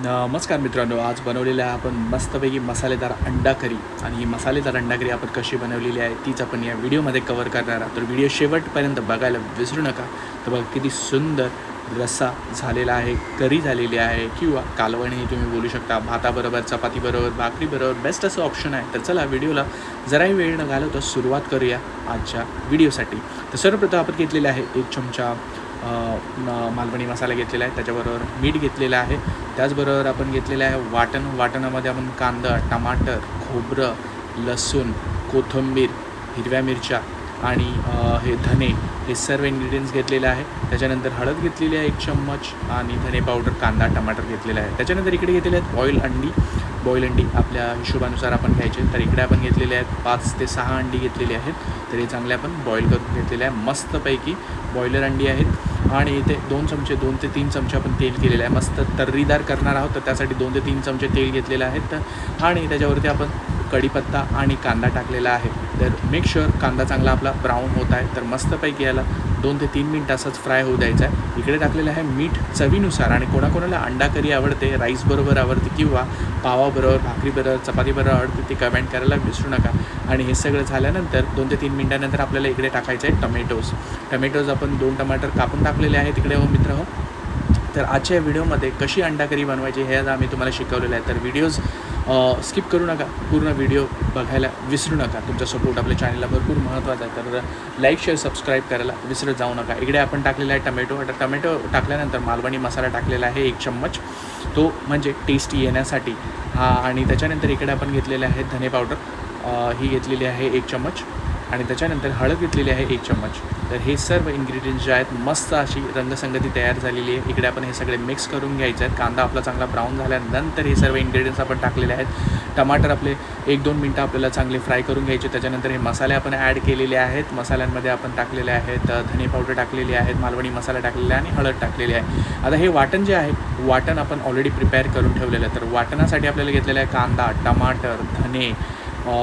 नमस्कार मित्रांनो, आज बनवलेलं आहे आपण मस्तपैकी मसालेदार अंडा करी. आणि ही मसालेदार अंडा करी आपण कशी बनवलेली आहे तीच आपण या व्हिडिओमध्ये कवर करणार आहोत. तर व्हिडिओ शेवटपर्यंत बघायला विसरू नका. तर बघा किती सुंदर रस्सा झालेला आहे, करी झालेली आहे किंवा कालवणही तुम्ही बोलू शकता. भाताबरोबर, चपातीबरोबर, भाकरीबरोबर बेस्ट असं ऑप्शन आहे. तर चला व्हिडिओला जराही वेळ न घालवता सुरुवात करूया आजच्या व्हिडिओसाठी. तर सर्वप्रथम आपण घेतलेले आहे 1 चमचा मालवणी मसाला घेतलेला आहे, त्याच्याबरोबर मीठ घेतलेलं आहे. त्याचबरोबर आपण घेतलेलं आहे वाटणामध्ये आपण कांदा, टमाटर, खोबरं, लसूण, कोथिंबीर, हिरव्या मिरच्या आणि हे धने, हे सर्व इन्ग्रेडियंट्स घेतलेले आहे. त्याच्यानंतर हळद घेतलेली आहे 1 चम्मच आणि धने पावडर, कांदा, टमाटर घेतलेला आहे. त्याच्यानंतर इकडे घेतलेले आहेत बॉईल अंडी आपल्या हिशोबानुसार आपण घ्यायचे. तर इकडे आपण घेतलेले आहेत 5 ते 6 अंडी घेतलेली आहेत. तर हे चांगले आपण बॉईल करून घेतलेले आहे. मस्तपैकी बॉयलर अंडी आहेत आणि इथे 2 ते 3 चमचे आपण तेल केलेलं आहे. मस्त तर्रीदार करणार आहोत, तर त्यासाठी 2 ते 3 चमचे तेल घेतलेलं आहे. तर आणि त्याच्यावरती आपण कढीपत्ता आणि कांदा टाकलेला आहे. तर मेक शुअर कांदा चांगला आपला ब्राऊन होत आहे. तर मस्तपैकी याला 2 ते 3 मिनटं असंच फ्राय होऊ द्यायचं आहे. इकडे टाकलेलं आहे मीठ चवीनुसार. आणि कोणाकोणाला अंडा करी आवडते, राईसबरोबर आवडते किंवा पावाबरोबर, भाकरीबरोबर, चपातीबरोबर आवडते, ते कमेंट करायला विसरू नका. आणि हे सगळं झाल्यानंतर 2 ते 3 मिनटानंतर आपल्याला इकडे टाकायचं आहे टमॅटोज. आपण 2 टमाटर कापून टाकलेले आहेत तिकडे मित्र हो. तर आजच्या व्हिडिओमध्ये कशी अंडा करी बनवायची हे आम्ही तुम्हाला शिकवलेलं आहे. तर व्हिडिओज स्किप करू नका, पूर्ण व्हिडिओ बघायला विसरू नका. तुमचा सपोर्ट आपल्या चॅनलला भरपूर महत्त्वाचा आहे. तर लाईक, शेअर, सबस्क्राईब करायला विसरत जाऊ नका. इकडे आपण टाकलेला आहे टमॅटो टाकल्यानंतर मालवणी मसाला टाकलेला आहे 1 चम्मच, तो म्हणजे टेस्ट येण्यासाठी हा. आणि त्याच्यानंतर इकडे आपण घेतलेले आहे धने पावडर, ही घेतलेली आहे 1 चम्मच. आणि त्याच्यानंतर हळद घेतलेली आहे 1 चम्मच. तर हे सर्व इन्ग्रेडियंट्स जे आहेत मस्त अशी रंगसंगती तयार झालेली आहे. इकडे आपण हे सगळे मिक्स करून घ्यायचे आहेत. कांदा आपला चांगला ब्राऊन झाल्यानंतर हे सर्व इन्ग्रेडियंट्स आपण टाकलेले आहेत. टमाटर आपले 1-2 मिनटं आपल्याला चांगले फ्राय करून घ्यायचे. त्याच्यानंतर हे मसाले आपण ॲड केलेले आहेत. मसाल्यांमध्ये आपण टाकलेले आहेत धने पावडर टाकलेली आहेत, मालवणी मसाला टाकलेला आहे आणि हळद टाकलेली आहे. आता हे वाटण जे आहे, वाटण आपण ऑलरेडी प्रिपेअर करून ठेवलेलं आहे. तर वाटणासाठी आपल्याला घेतलेलं आहे कांदा, टमाटर, धने,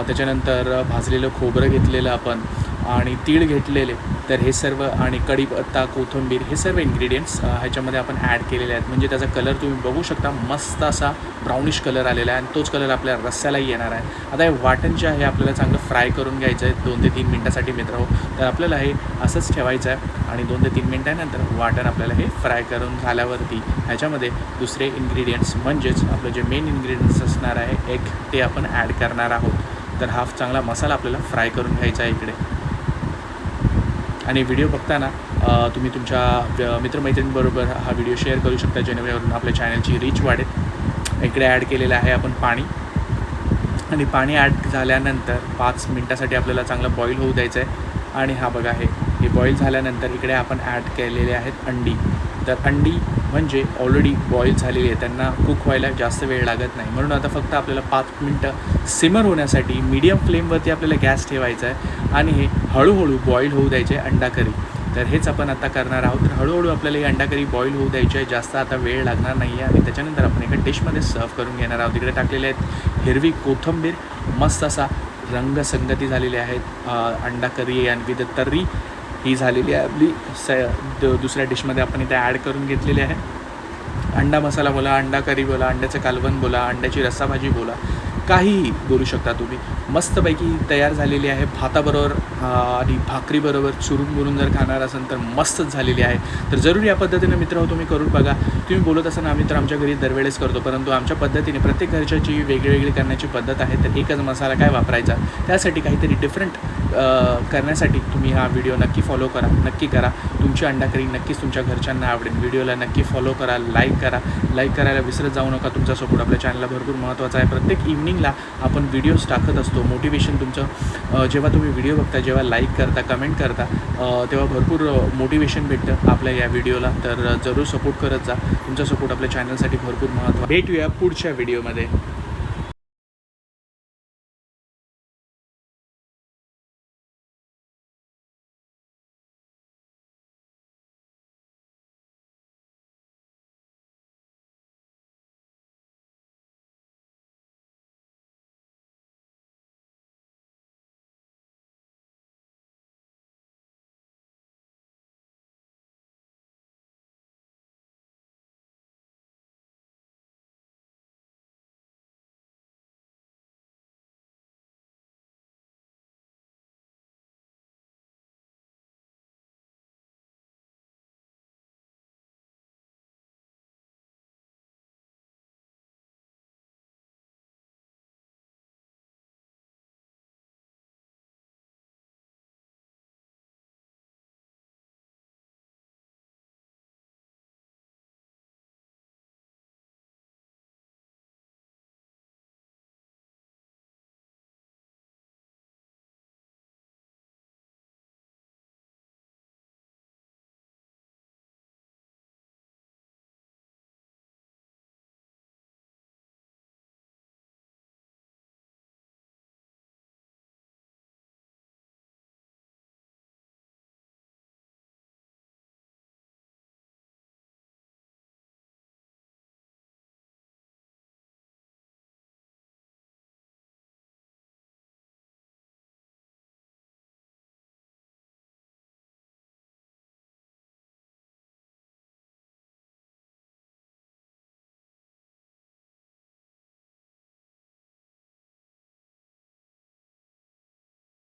त्याच्यानंतर भाजलेलं खोबरं घेतलेलं आपण आणि तीळ घेतलेले. तर हे सर्व आणि कढीपत्ता, कोथिंबीर, हे सर्व इन्ग्रेडियंट्स ह्याच्यामध्ये आपण ॲड केलेले आहेत. म्हणजे त्याचा कलर तुम्ही बघू शकता, मस्त असा ब्राउनिश कलर आलेला आहे आणि तोच कलर आपल्या रस्स्यालाही येणार आहे. आता हे वाटण जे आहे आपल्याला चांगलं फ्राय करून घ्यायचं आहे 2 ते 3 मिनटासाठी मित्र हो. तर आपल्याला हे असंच ठेवायचं आहे आणि 2 ते 3 मिनटानंतर वाटण आपल्याला हे फ्राय करून झाल्यावरती ह्याच्यामध्ये दुसरे इन्ग्रेडियंट्स म्हणजेच आपलं जे मेन इन्ग्रेडियंट्स असणार आहे एग, ते आपण ॲड करणार आहोत. तर हा चांगला मसाला आपल्याला फ्राय करून घ्यायचा आहे इकडे. आणि व्हिडिओ बघताना तुम्ही तुमच्या मित्रमैत्रिणींबरोबर हा व्हिडिओ शेअर करू शकता, जेणेकरून आपल्या चॅनलची रीच वाढेल. इकडे ॲड केलेलं आहे आपण पाणी. आणि पाणी ॲड झाल्यानंतर 5 मिनटासाठी आपल्याला चांगलं बॉईल होऊ द्यायचं आहे. आणि हा बघा हे बॉईल झाल्यानंतर इकडे आपण ॲड केलेले आहेत अंडी. तर अंडी म्हणजे ऑलरेडी बॉईल झालेली आहे, त्यांना कुक व्हायला जास्त वेळ लागत नाही. म्हणून आता फक्त आपल्याला 5 मिनटं सिमर होण्यासाठी मीडियम फ्लेमवरती आपल्याला गॅस ठेवायचा आहे आणि हे हळूहळू बॉईल होऊ द्यायचे अंडा करी. तर हेच आपण आता करणार आहोत. तर हळूहळू आपल्याला ही अंडा करी बॉईल होऊ द्यायची आहे, जास्त आता वेळ लागणार नाही आहे. आणि त्याच्यानंतर आपण एका डिशमध्ये सर्व करून घेणार आहोत. इकडे टाकलेले आहेत हिरवी कोथिंबीर, मस्त असा रंगसंगती झालेली आहेत. अंडा करी आणि विथ तर्री ही झालेली आहे आपली. दुसऱ्या डिशमध्ये आपण इथे ॲड करून घेतलेली आहे. अंडा मसाला बोला, अंडा करी बोला, अंड्याचं कालवण बोला, अंड्याची रस्साभाजी बोला, काहीही बोलू शकता तुम्ही. मस्तपैकी तयार झालेली आहे. भाताबरोबर आणि भाकरीबरोबर चुरून जर खाणार असेल तर मस्तच झालेली आहे. तर जरूर या पद्धतीने मित्र हो तुम्ही करून बघा. तुम्ही बोलत असताना आम्ही तर आमच्या घरी दरवेळेस करतो, परंतु आमच्या पद्धतीने प्रत्येक घरच्याची वेगळी करण्याची पद्धत आहे. तर एकच मसाला काय वापरायचा, त्यासाठी काहीतरी डिफरंट करण्यासाठी तुम्ही हा व्हिडिओ नक्की फॉलो करा, नक्की करा. तुमची अंडा करी नक्कीच तुमच्या घरच्यांना आवडेल. व्हिडिओला नक्की फॉलो करा, लाईक करायला विसरत जाऊ नका. तुमचा सपोर्ट आपल्या चॅनलला भरपूर महत्त्वाचा आहे. प्रत्येक इव्हनिंगला आपण व्हिडिओज टाकत असतो. मोटिवेशन तुमचं जेव्हा तुम्ही व्हिडिओ बघता, जेव्हा लाईक करता, कमेंट करता, तेव्हा भरपूर मोटिवेशन भेटतं आपल्या या व्हिडिओला. तर जरूर सपोर्ट करत जा. तुमचा सपोर्ट आपल्या चॅनलसाठी भरपूर महत्त्वाचा. भेटूया पुढच्या व्हिडिओमध्ये.